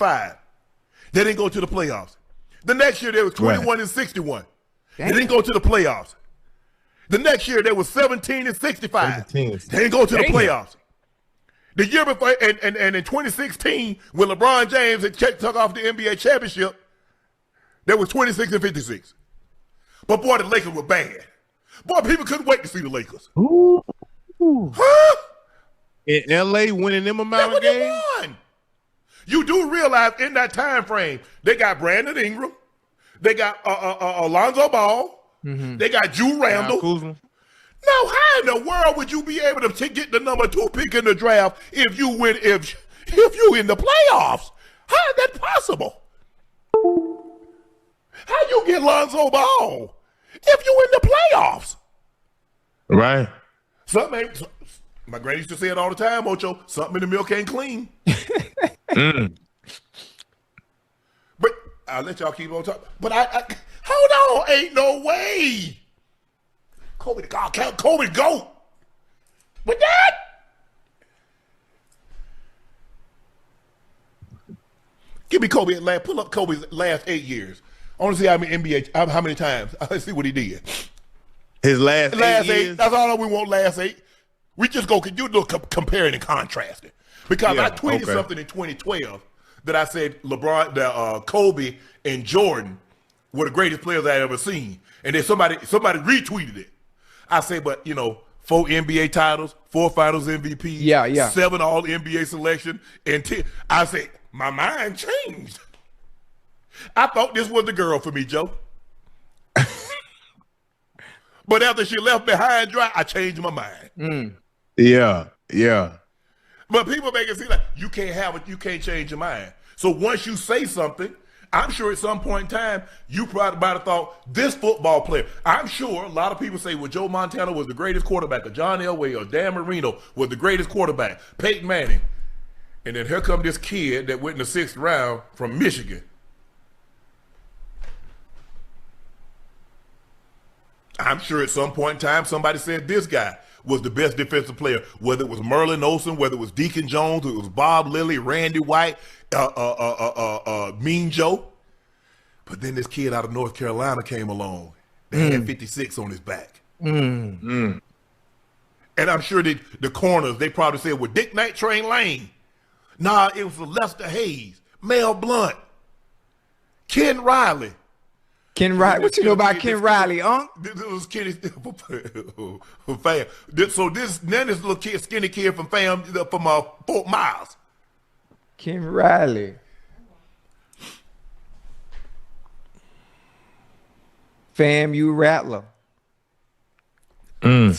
65. They didn't go to the playoffs. The next year, they was 21 and 61. They didn't go to the playoffs. The next year, they was 17 and 65. They didn't go to the playoffs. The year before, and in 2016, when LeBron James had took off the NBA championship, there was 26 and 56. But boy, the Lakers were bad. Boy, people couldn't wait to see the Lakers. Ooh. Huh? In LA winning them amount of games? Won. You do realize in that time frame, they got Brandon Ingram, they got Alonzo Ball, they got Drew Randall. Now, how in the world would you be able to get the number 2 pick in the draft if you win if you in the playoffs? How is that possible? How you get Lonzo Ball if you in the playoffs? Right. Something ain't. My granny used to say it all the time, Ocho. Something in the milk ain't clean. But I'll let y'all keep on talking. But I hold on, ain't no way. Kobe the God, Kobe the GOAT. But that. Give me Kobe at last. Pull up Kobe's last 8 years. I want to see how many NBA, how many times. Let's see what he did. His last 8 years. That's all we want. Last 8. We just go do a little comparing and contrasting. Because I tweeted something in 2012 that I said LeBron, Kobe, and Jordan were the greatest players I ever seen, and then somebody retweeted it. I say, but 4 NBA titles, 4 Finals MVP, 7 All NBA selection, and 10. I say my mind changed. I thought this was the girl for me, Joe. But after she left me high and dry, I changed my mind. Yeah. But people make it seem like you can't have it, you can't change your mind. So once you say something, I'm sure at some point in time, you probably might have thought, this football player. I'm sure a lot of people say, well, Joe Montana was the greatest quarterback, or John Elway, or Dan Marino was the greatest quarterback, Peyton Manning. And then here come this kid that went in the 6th round from Michigan. I'm sure at some point in time, somebody said this guy was the best defensive player, whether it was Merlin Olsen, whether it was Deacon Jones, it was Bob Lilly, Randy White, Mean Joe. But then this kid out of North Carolina came along. They had 56 on his back. And I'm sure that the corners, they probably said, well, Dick Knight, Train Lane. Nah, it was Lester Hayes, Mel Blunt, Ken Riley. Ken Riley, what you know about Ken Riley, huh? This was Kenny from Fam. So this little kid, skinny kid from Fam, from Fort Miles. Ken Riley. Fam, you Rattler. You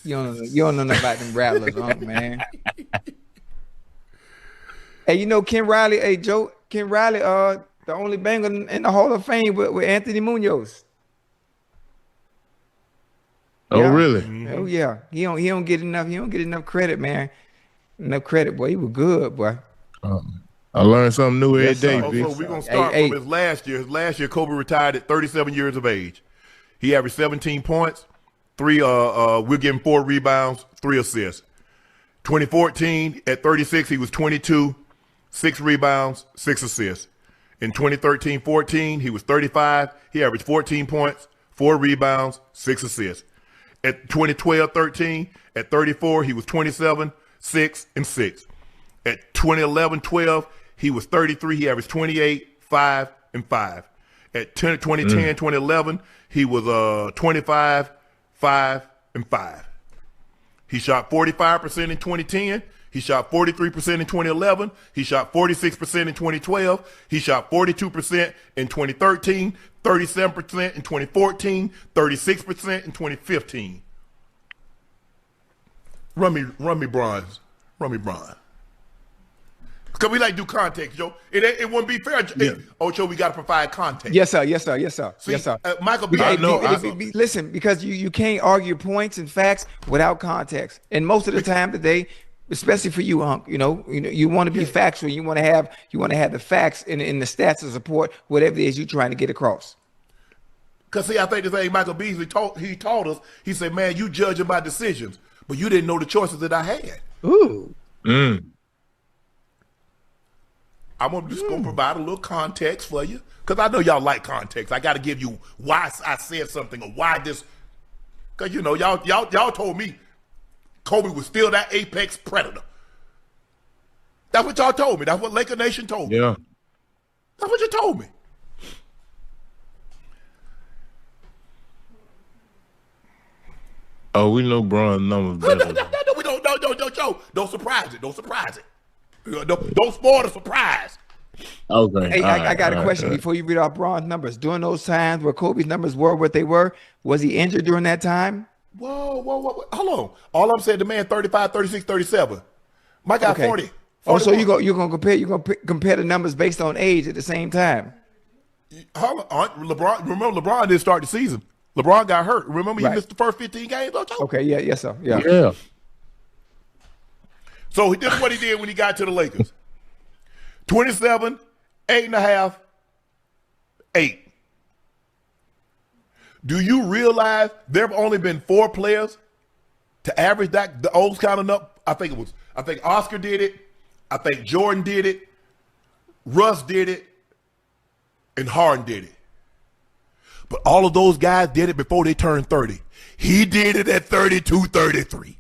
don't know nothing about them Rattlers, huh, man? Hey, Ken Riley, hey, Joe, Ken Riley, the only banger in the Hall of Fame with Anthony Munoz. Oh, really? Oh, yeah. He don't get enough. He don't get enough credit, man. Enough credit, boy. He was good, boy. I learned something new every day. So we're gonna start from his last year. His last year, Kobe retired at 37 years of age. He averaged 17 points, we're getting 4 rebounds, 3 assists. 2014 at 36, he was 22, 6 rebounds, 6 assists. In 2013-14, he was 35. He averaged 14 points, 4 rebounds, 6 assists. At 2012-13, at 34, he was 27, 6, and 6. At 2011-12, he was 33. He averaged 28, 5, and 5. At 2010-2011, he was 25, 5, and 5. He shot 45% in 2010. He shot 43% in 2011. He shot 46% in 2012. He shot 42% in 2013, 37% in 2014, 36% in 2015. Run me bronze. Because we like to do context, Joe. It wouldn't be fair. Ocho, we got to provide context. Yes, sir. See, yes, sir. Michael, listen, because you can't argue points and facts without context. And most of the time today, especially for you, Hunk, you want to be factual. You want to have the facts and the stats to support whatever it is you're trying to get across. Because see, I think the thing Michael Beasley taught us. He said, "Man, you judging by decisions, but you didn't know the choices that I had." Ooh. I'm just gonna provide a little context for you because I know y'all like context. I got to give you why I said something or why this. Because y'all told me Kobe was still that apex predator. That's what y'all told me. That's what Laker Nation told me. Yeah. That's what you told me. Oh, we know Bron numbers better. No, we don't surprise it. Don't surprise it. Don't spoil the surprise. Okay. Hey, I got a question before you read off Bron's numbers. During those times where Kobe's numbers were what they were, was he injured during that time? Whoa. Hold on. All I'm saying, the man 35, 36, 37. My guy 40. Oh, so you're gonna compare the numbers based on age at the same time. Hold on. LeBron didn't start the season. LeBron got hurt. Remember, he missed the first 15 games, don't you? Okay, yes, sir. Yeah. Yeah. So this is what he did when he got to the Lakers. 27, 8.5, 8. Do you realize there have only been 4 players to average that, the old kind of up? I think Oscar did it. I think Jordan did it. Russ did it. And Harden did it. But all of those guys did it before they turned 30. He did it at 32, 33.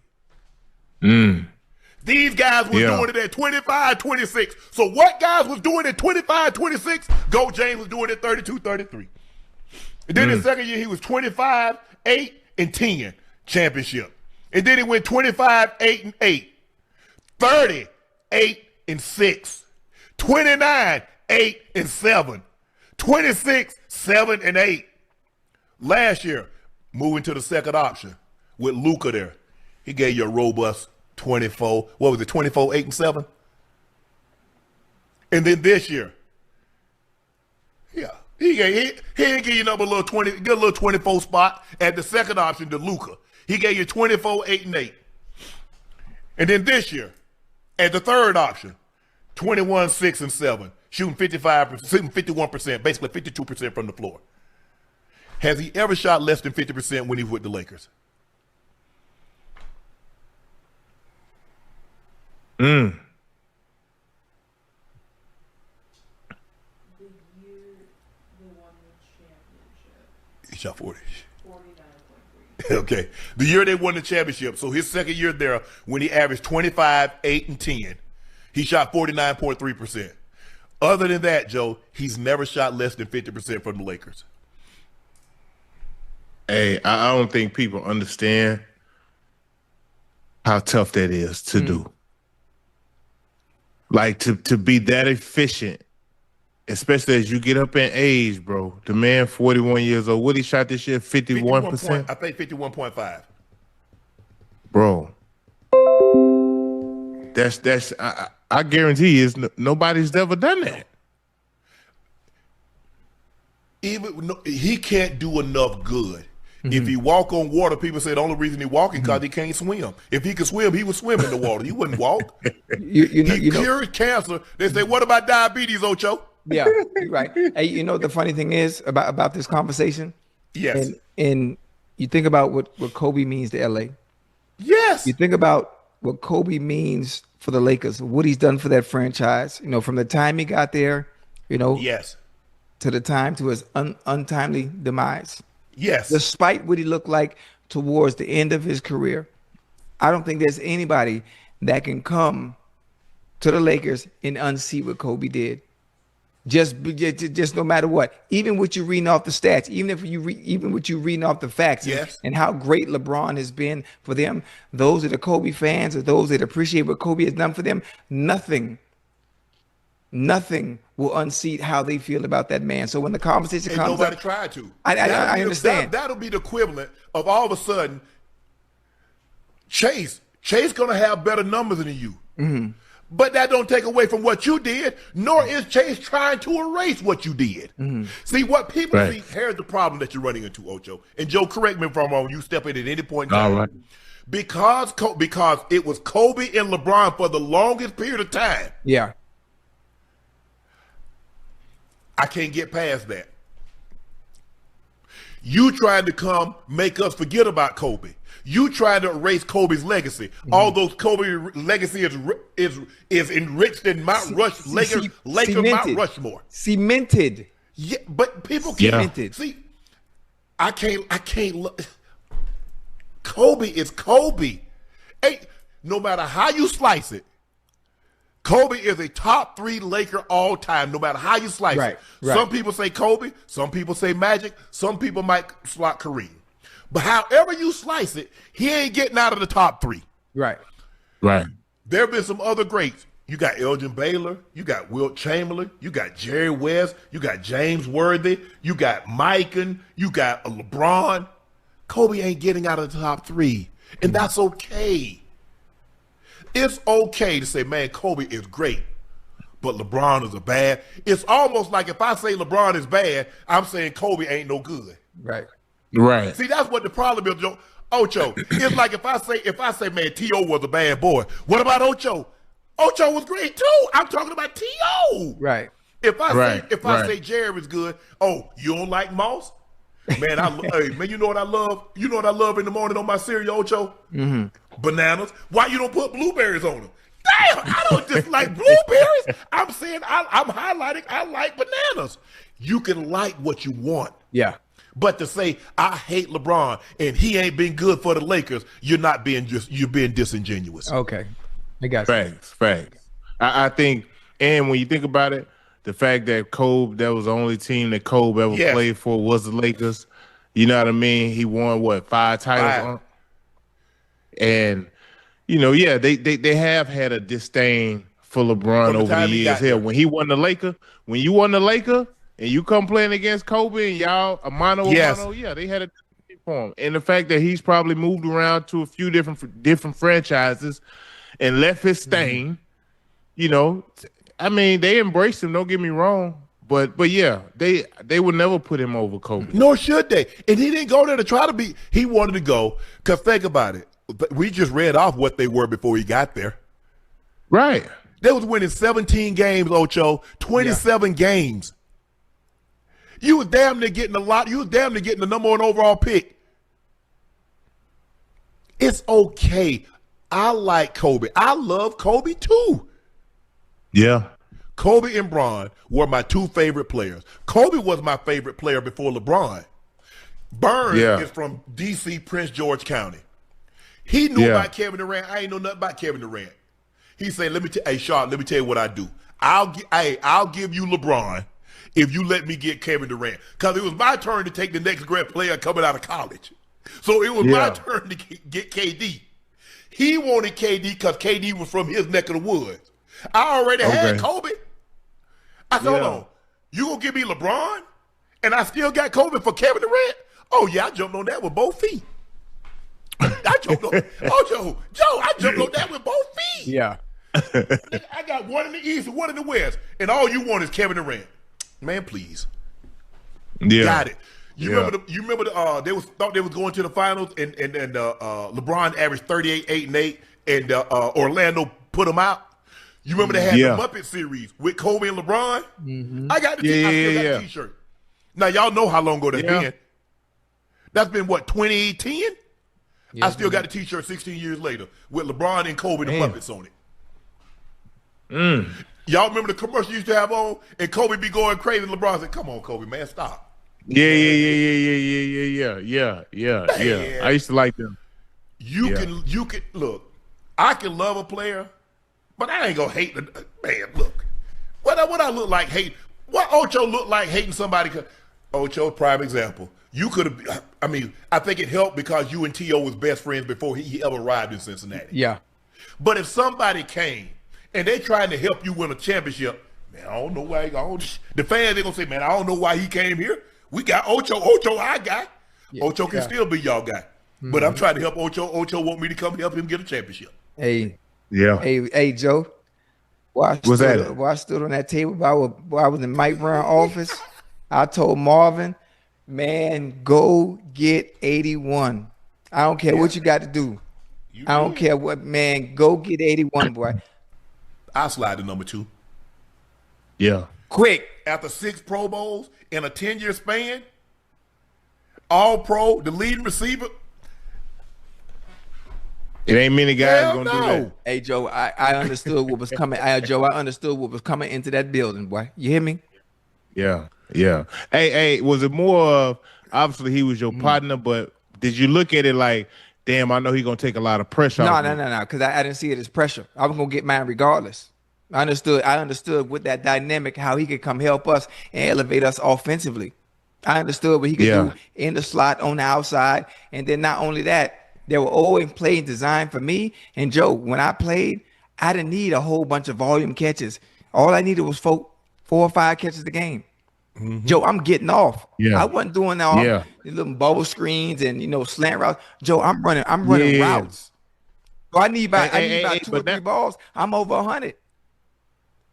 These guys were doing it at 25, 26. So what guys was doing at 25, 26, James was doing it at 32, 33. And then his second year, he was 25, 8, and 10 championship. And then he went 25, 8, and 8. 30, 8, and 6. 29, 8, and 7. 26, 7, and 8. Last year, moving to the second option with Luka there, he gave you a robust 24. What was it? 24, 8, and 7. And then this year, he didn't give you another little 20, get a little 24 spot at the second option to Luka. He gave you 24, 8, and 8. And then this year, at the third option, 21, 6, and 7, shooting 55%, shooting 51%, basically 52% from the floor. Has he ever shot less than 50% when he was with the Lakers? The year they won the championship. He shot 40. 49.3. Okay. The year they won the championship, so his second year there, when he averaged 25, 8, and 10, he shot 49.3%. Other than that, Joe, he's never shot less than 50% from the Lakers. Hey, I don't think people understand how tough that is to do. Like to be that efficient, especially as you get up in age, bro. The man 41 years old. What he shot this year? 51%? I think 51.5. Bro. That's I guarantee you nobody's ever done that. He can't do enough good. If he walk on water, people say the only reason he walking because he can't swim. If he could swim, he would swim in the water. He wouldn't walk. He cures cancer. They say, what about diabetes, Ocho? Yeah, you're right. Hey, you know the funny thing is about this conversation? Yes. And you think about what Kobe means to LA. Yes. You think about what Kobe means for the Lakers, what he's done for that franchise, from the time he got there, Yes. to the time to his untimely demise. Yes. Despite what he looked like towards the end of his career, I don't think there's anybody that can come to the Lakers and unseat what Kobe did. Just no matter what, even what you're reading off the stats, even what you're reading off the facts, yes, and how great LeBron has been for them, those that are Kobe fans or those that appreciate what Kobe has done for them, nothing will unseat how they feel about that man. So when the conversation comes nobody up, tried to. I understand. That'll be the equivalent of all of a sudden, Chase gonna have better numbers than you. Mm-hmm. But that don't take away from what you did, nor is Chase trying to erase what you did. Mm-hmm. See, what people see, here's the problem that you're running into, Ocho. And Joe, correct me if I'm wrong, you step in at any point in time. All right. Because it was Kobe and LeBron for the longest period of time. Yeah. I can't get past that. You tried to come make us forget about Kobe. You tried to erase Kobe's legacy. Although Kobe's legacy is enriched in Mount Lakers Mount Rushmore. Cemented. Yeah, but people can't see. I can't look. Kobe is Kobe. Hey, no matter how you slice it, Kobe is a top 3 Laker all time, no matter how you slice it. Right. Some people say Kobe, some people say Magic, some people might slot Kareem. But however you slice it, he ain't getting out of the top 3. Right. There have been some other greats. You got Elgin Baylor, you got Wilt Chamberlain, you got Jerry West, you got James Worthy, you got Mikan, you got LeBron. Kobe ain't getting out of the top 3, and that's okay. It's okay to say, man, Kobe is great, but LeBron is a bad. It's almost like if I say LeBron is bad, I'm saying Kobe ain't no good. Right. See, that's what the problem is, Ocho. It's like if I say, man, T.O. was a bad boy. What about Ocho? Ocho was great too. I'm talking about T.O. Right. If I say Jerry is good, oh, you don't like Moss? Man, hey, man, you know what I love? You know what I love in the morning on my cereal, Ocho? Bananas. Why you don't put blueberries on them? Damn, I don't just like blueberries. I'm saying I'm highlighting I like bananas. You can like what you want. Yeah. But to say I hate LeBron and he ain't been good for the Lakers, you're being disingenuous. Okay. I got you. Facts. I think, and when you think about it, the fact that Kobe, that was the only team that Kobe ever played for was the Lakers. You know what I mean? He won, 5 titles? And, they have had a disdain for LeBron over the years. Hell, when he won the Laker, when you won the Laker and you come playing against Kobe and y'all a mano, they had a disdain for him. And the fact that he's probably moved around to a few different franchises and left his stain, I mean, they embraced him, don't get me wrong. But yeah, they would never put him over Kobe. Nor should they. And he didn't go there to try to be. He wanted to go, because think about it. We just read off what they were before he got there. Right. They was winning 17 games, Ocho, 27 games. You was damn near getting a lot. You was damn near getting the number 1 overall pick. It's okay. I like Kobe. I love Kobe too. Yeah. Kobe and Bron were my 2 favorite players. Kobe was my favorite player before LeBron. Burns is from D.C., Prince George County. He knew about Kevin Durant. I ain't know nothing about Kevin Durant. He said, Sharpe, let me tell you what I do. I'll give you LeBron if you let me get Kevin Durant. Because it was my turn to take the next great player coming out of college. So it was my turn to get KD. He wanted KD because KD was from his neck of the woods. I already had Kobe. I said, hold on, you gonna give me LeBron? And I still got Kobe for Kevin Durant? Oh yeah, I jumped on that with both feet. I jumped on I jumped on that with both feet. Yeah. I got one in the East and one in the West, and all you want is Kevin Durant. Man, please. Yeah. Got it. You remember they thought they was going to the finals, and LeBron averaged 38, 8, and 8, and Orlando put them out. You remember they had the Muppet series with Kobe and LeBron? Mm-hmm. I got the the T-shirt. Now y'all know how long ago that's been. That's been what, 2010? I still got the T-shirt 16 years later with LeBron and Kobe and the Muppets on it. Y'all remember the commercial you used to have on, and Kobe be going crazy, and LeBron said, "Come on, Kobe, man, stop." Yeah. I used to like them. You can look. I can love a player, but I ain't gonna hate the man. Look, what I look like hate. What Ocho look like hating somebody? Ocho, prime example. You could have. I mean, I think it helped because you and T.O. was best friends before he ever arrived in Cincinnati. Yeah. But if somebody came and they trying to help you win a championship, man, I don't know why. The fans they gonna say, man, I don't know why he came here. We got Ocho. Ocho, our guy. Yeah. Ocho can still be y'all guy. Mm-hmm. But I'm trying to help Ocho. Ocho want me to come help him get a championship. Hey. Yeah. Hey, Joe. While I stood on that table while I was in Mike Brown's office, I told Marvin, man, go get 81. I don't care what you got to do. I don't care what, man, go get 81, boy. I'll slide to number 2. Yeah. Quick. After 6 Pro Bowls in a 10-year span, All-Pro, the leading receiver. It ain't many guys Hell gonna do that. Hey Joe, I understood what was coming. Joe, I understood what was coming into that building, boy. You hear me? Yeah. Hey, was it more of obviously he was your partner, but did you look at it like, damn, I know he's gonna take a lot of pressure off me? No, because I didn't see it as pressure. I was gonna get mine regardless. I understood with that dynamic how he could come help us and elevate us offensively. I understood what he could do in the slot on the outside, and then not only that, they were always playing designed for me. And Joe, when I played, I didn't need a whole bunch of volume catches. All I needed was 4 or 5 catches a game. Joe, I'm getting off. I wasn't doing all the little bubble screens and slant routes. Joe, I'm running routes. So I need about 2 or 3 balls. I'm over 100.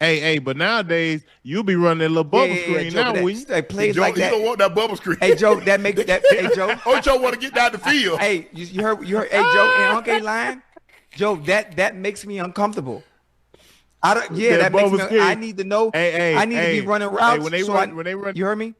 Hey, but nowadays you'll be running that little bubble screen Joe, now. When they plays Joe, like that. You don't want that bubble screen. Hey Joe, that makes that. Hey Joe. Joe want to get down the field. Hey, you heard. Hey Joe, in Hunk A line, Joe, that makes me uncomfortable. That makes me. I need to know. I need to be running routes. When they run, you heard me?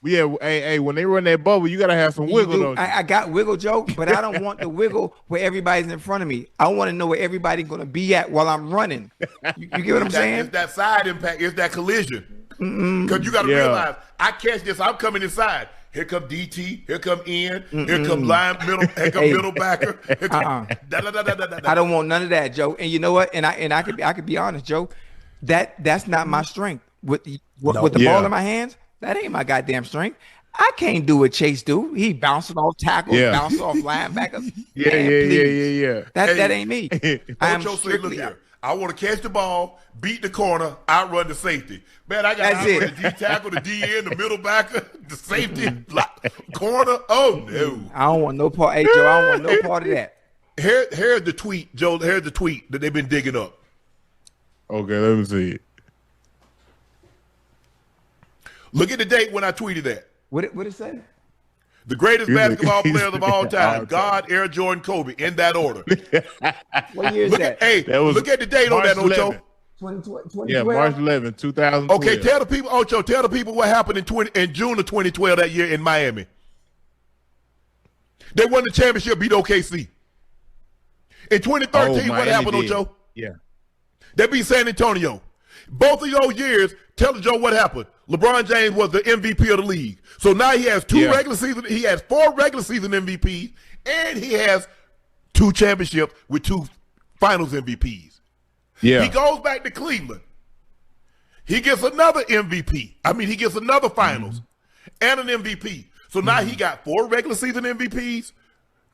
Yeah, when they run that bubble, you gotta have some wiggle. Don't you? I got wiggle, Joe, but I don't want the wiggle where everybody's in front of me. I want to know where everybody's gonna be at while I'm running. You get what I'm saying? It's that side impact. It's that collision. Because you got to realize, I catch this. I'm coming inside. Here come DT. Here come N. Here come line middle. Here come middle backer. I don't want none of that, Joe. And you know what? And I could be honest, Joe. That's not my strength. With the ball in my hands, that ain't my goddamn strength. I can't do what Chase do. He bouncing off tackles, bouncing off linebackers. Yeah. That ain't me. I'm Joe say, look here. I want to catch the ball, beat the corner, outrun the safety. Man, I got to outrun the D tackle, the DN, the middle backer, the safety, corner. Oh no! I don't want no part. Hey Joe, I don't want no part of that. Here's the tweet, Joe. Here's the tweet that they've been digging up. Okay, let me see it. Look at the date when I tweeted that. What it say? The greatest basketball players of all time: God, Air Jordan, Kobe, in that order. What year is that? Look at the date on that, Ocho. 2012? Yeah, March 11, 2012. Okay, tell the people, Ocho, what happened in June of 2012 that year in Miami. They won the championship, beat OKC. In 2013, what happened, Ocho? Yeah. They beat San Antonio. Both of those years, tell Joe what happened. LeBron James was the MVP of the league. So now he has 2 regular season. He has 4 regular season MVPs, and he has 2 championships with 2 finals MVPs. Yeah. He goes back to Cleveland. He gets another MVP. He gets another finals and an MVP. So now he got 4 regular season MVPs,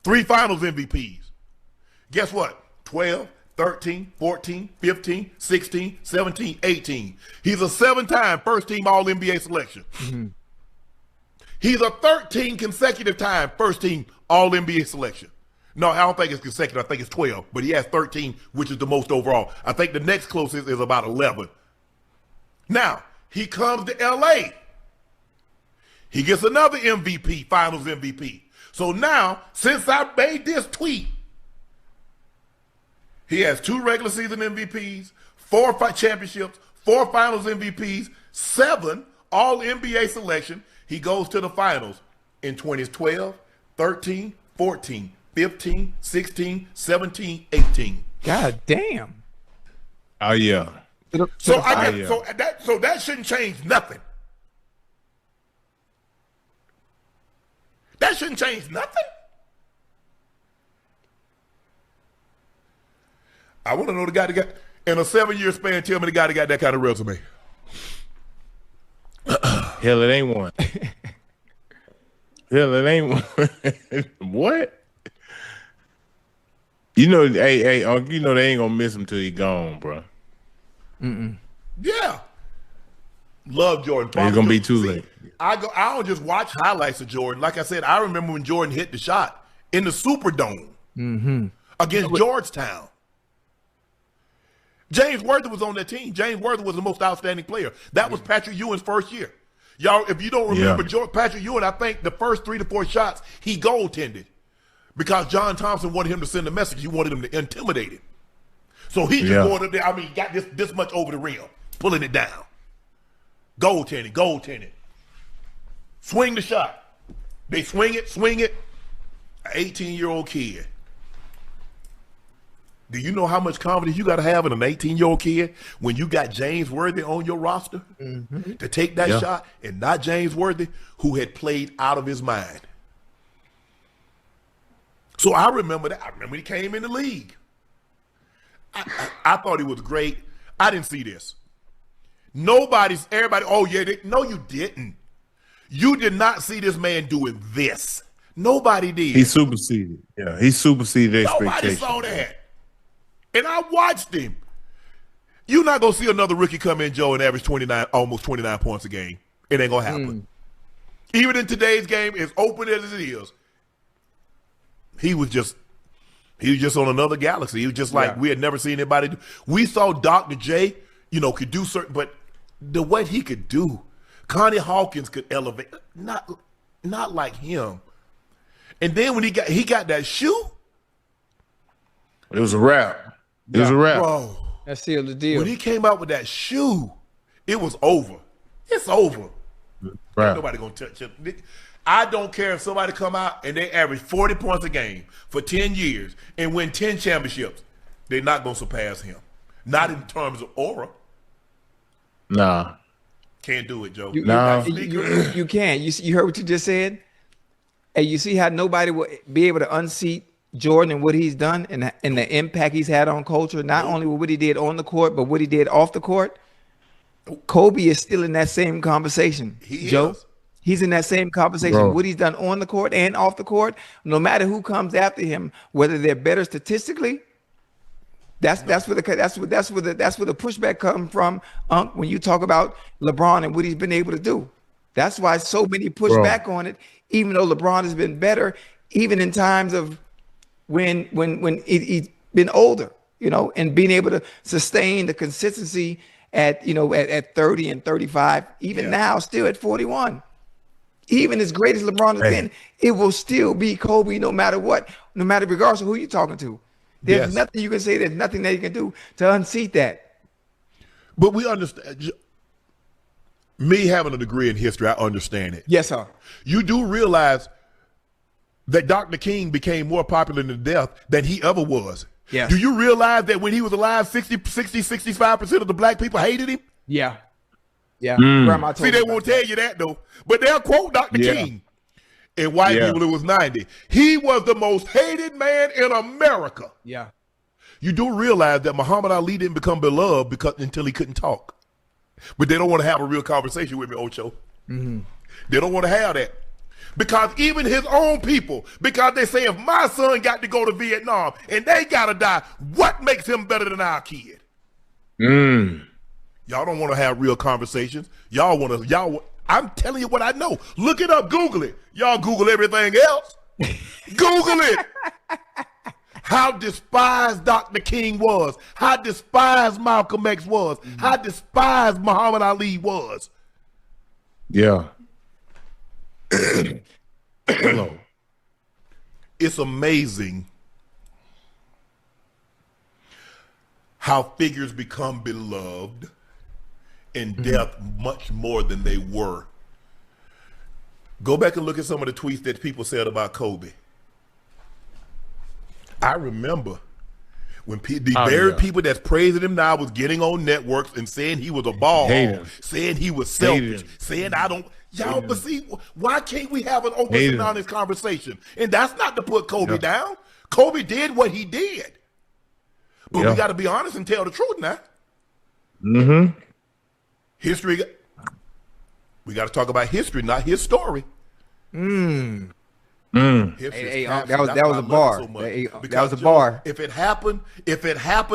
3 finals MVPs. Guess what? 12, 13, 14, 15, 16, 17, 18. He's a 7-time first-team All-NBA selection. He's a 13 consecutive time first-team All-NBA selection. No, I don't think it's consecutive. I think it's 12. But he has 13, which is the most overall. I think the next closest is about 11. Now, he comes to L.A. He gets another MVP, finals MVP. So now, since I made this tweet, he has 2 regular season MVPs, 4 championships, 4 finals MVPs, 7 All-NBA selection. He goes to the finals in 2012, 13, 14, 15, 16, 17, 18. God damn. Oh yeah. So that shouldn't change nothing. That shouldn't change nothing. I want to know the guy that got, in a 7-year span, tell me the guy that got that kind of resume. Hell, it ain't one. Hell, it ain't one. What? You know, they ain't gonna miss him till he gone, bro. Yeah. Love Jordan. It's gonna be too late. I don't just watch highlights of Jordan. Like I said, I remember when Jordan hit the shot in the Superdome against Georgetown. James Worthy was on that team. James Worthy was the most outstanding player. That was Patrick Ewing's first year. Y'all, if you don't remember Patrick Ewing, I think the first 3 to 4 shots, he goaltended because John Thompson wanted him to send a message. He wanted him to intimidate him. So he just going up there, got this much over the rim, pulling it down. Goaltending. Swing the shot. They swing it. An 18-year-old kid. Do you know how much confidence you got to have in an 18-year-old kid when you got James Worthy on your roster to take that shot, and not James Worthy, who had played out of his mind? So I remember that. I remember he came in the league. I thought he was great. I didn't see this. Everybody, oh yeah, no you didn't. You did not see this man doing this. Nobody did. He superseded. Yeah, he superseded expectations. Nobody saw that. And I watched him. You're not going to see another rookie come in, Joe, and average almost 29 points a game. It ain't going to happen. Even in today's game, as open as it is, he was just on another galaxy. He was just like we had never seen anybody do. We saw Dr. J, could do certain, but the what he could do, Connie Hawkins could elevate, not like him. And then when he got that shoe, it was a wrap. It was a wrap. Bro, that sealed the deal. When he came out with that shoe, it was over. It's over. Right. Ain't nobody gonna touch it. I don't care if somebody come out and they average 40 points a game for 10 years and win 10 championships. They're not gonna surpass him. Not in terms of aura. Nah. Can't do it, Joe. You can't. You heard what you just said? And you see how nobody will be able to unseat Jordan and what he's done and the impact he's had on culture, not only with what he did on the court, but what he did off the court. Kobe is still in that same conversation, Joe. He's in that same conversation. Bro. What he's done on the court and off the court, no matter who comes after him, whether they're better statistically, that's where the pushback comes from. When you talk about LeBron and what he's been able to do, that's why so many push back on it. Even though LeBron has been better, even in times of when he's been older, and being able to sustain the consistency at 30 and 35, even now still at 41. Even as great as LeBron has been, it will still be Kobe no matter what, no matter regardless of who you're talking to. There's nothing you can say, there's nothing that you can do to unseat that. But we understand, me having a degree in history, I understand it. Yes, sir. You do realize that Dr. King became more popular than death than he ever was. Yes. Do you realize that when he was alive, 65% of the black people hated him? Yeah. Yeah. Grandma told See, they won't tell you that, though. But they'll quote Dr. King. And white people, it was 90. He was the most hated man in America. Yeah. You do realize that Muhammad Ali didn't become beloved until he couldn't talk. But they don't want to have a real conversation with me, Ocho. They don't want to have that. Because even his own people, because they say if my son got to go to Vietnam and they got to die, what makes him better than our kid? Y'all don't want to have real conversations. I'm telling you what I know. Look it up. Google it. Y'all Google everything else. Google it. How despised Dr. King was. How despised Malcolm X was. How despised Muhammad Ali was. Yeah. Hello. It's amazing how figures become beloved in death much more than they were. Go back and look at some of the tweets that people said about Kobe. I remember when the people that's praising him now was getting on networks and saying he was a ball hog, saying he was selfish, saying I don't. Y'all, but see, why can't we have an open and honest conversation? And that's not to put Kobe down. Kobe did what he did. But we got to be honest and tell the truth now. History, we got to talk about history, not his story. That was a bar. That was a bar. If it happened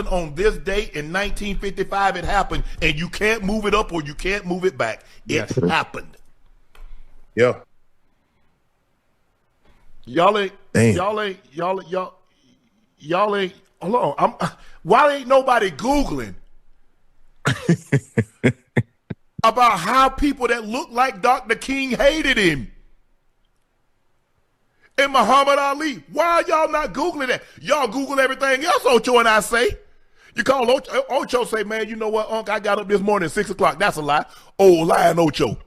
on this date in 1955, it happened, and you can't move it up or you can't move it back. It happened. Yeah. Y'all ain't. Hold on. Why ain't nobody Googling about how people that look like Dr. King hated him? And Muhammad Ali. Why are y'all not Googling that? Y'all Google everything else, Ocho and I say. You call Ocho say, man, you know what, Unc, I got up this morning at 6 o'clock. That's a lie. Oh, lying Ocho.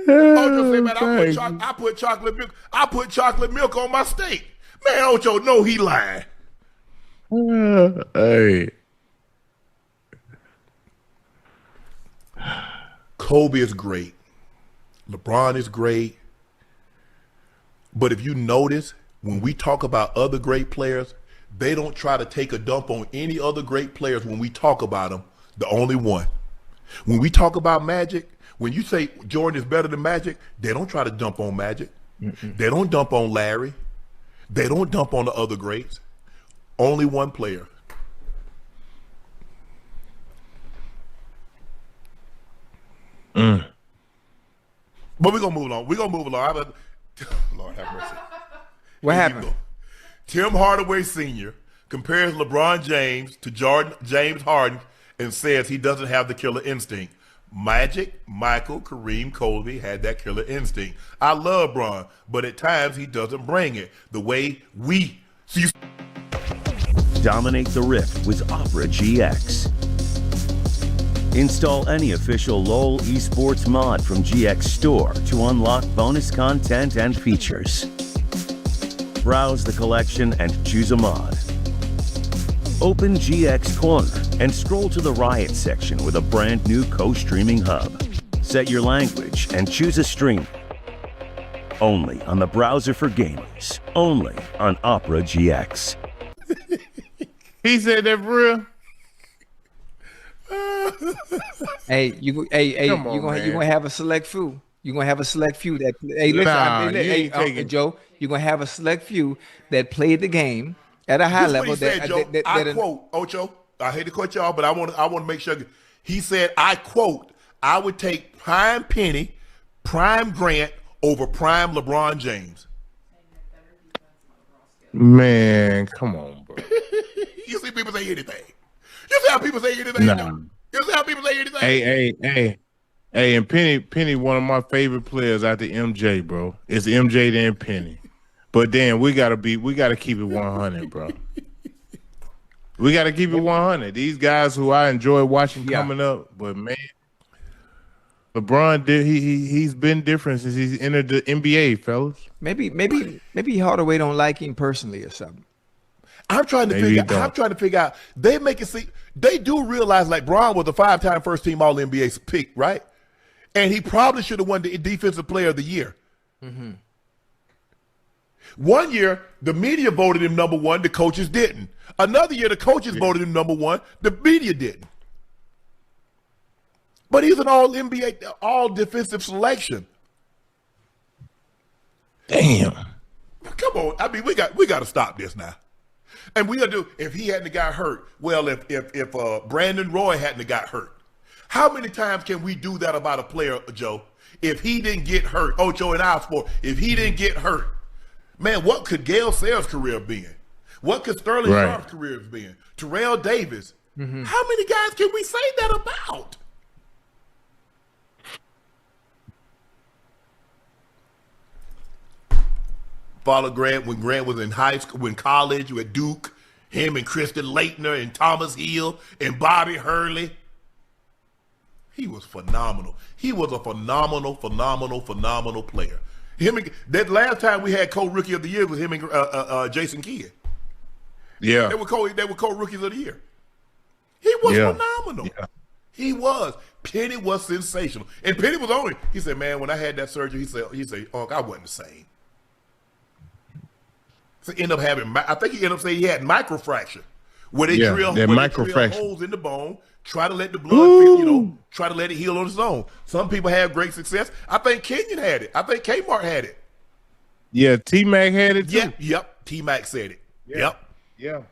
Ocho said, man, I put chocolate milk. I put chocolate milk on my steak. Man, Ocho, no, he lying. Hey. Kobe is great. LeBron is great. But if you notice, when we talk about other great players, they don't try to take a dump on any other great players when we talk about them. The only one. When we talk about Magic, when you say Jordan is better than Magic, they don't try to dump on Magic. They don't dump on Larry. They don't dump on the other greats. Only one player. But we're going to move along. We're going to move along. Lord have mercy. What happened? Tim Hardaway Sr. compares LeBron James to James Harden and says he doesn't have the killer instinct. Magic, Michael, Kareem, Kobe had that killer instinct. I love Bron, but at times he doesn't bring it the way we see. Dominate the Rift with Opera GX. Install any official LoL esports mod from GX Store to unlock bonus content and features. Browse the collection and choose a mod. Open GX Corner and scroll to the Riot section with a brand new co-streaming hub. Set your language and choose a stream. Only on the browser for gamers. Only on Opera GX. He said that for real? Hey, you gonna have a select few. You're gonna have a select few that Joe, you're gonna have a select few that play the game at a high level. I quote, Ocho, I hate to cut y'all, but I want to make sure. He said, I quote, I would take prime Penny, prime Grant over prime LeBron James. Man, come on, bro. You see people say anything. You see how people say anything? Nah. You see how people say anything? Hey, and Penny, one of my favorite players after MJ, bro. It's MJ then Penny. But then we gotta keep it 100, bro. We gotta keep it 100. These guys who I enjoy watching coming up, but man, LeBron he's been different since he's entered the NBA, fellas. Maybe Hardaway don't like him personally or something. I'm trying to figure out. They make it seem they do realize like Bron was a 5-time first team All NBA pick, right? And he probably should have won the Defensive Player of the Year. Mm-hmm. One year, the media voted him number one. The coaches didn't. Another year, the coaches voted him number one. The media didn't. But he's an All NBA, All Defensive selection. Damn. Come on. I mean, we got to stop this now. And we gotta do. If he hadn't got hurt, well, if Brandon Roy hadn't got hurt, how many times can we do that about a player, Joe? If he didn't get hurt, Ocho in our sport, if he didn't get hurt, man, what could Gale Sayers' career have been? What could Sterling Sharpe's career have been? Terrell Davis. Mm-hmm. How many guys can we say that about? Follow Grant when Grant was in high school, when college, at Duke, him and Kristen Leitner and Thomas Hill and Bobby Hurley. He was phenomenal. He was a phenomenal player. That last time we had co-rookie of the year was him and Jason Kidd. Yeah. They were co-rookies of the year. He was phenomenal. Yeah. He was. Penny was sensational. And Penny was only, he said, man, when I had that surgery, he said, Unc, I wasn't the same. So I think he ended up saying he had microfracture, where they drill holes in the bone, try to let the blood, try to let it heal on its own. Some people have great success. I think Kenyon had it. I think Kmart had it. Yeah, T-Mac had it too. Yep. T-Mac said it. Yep. Yeah.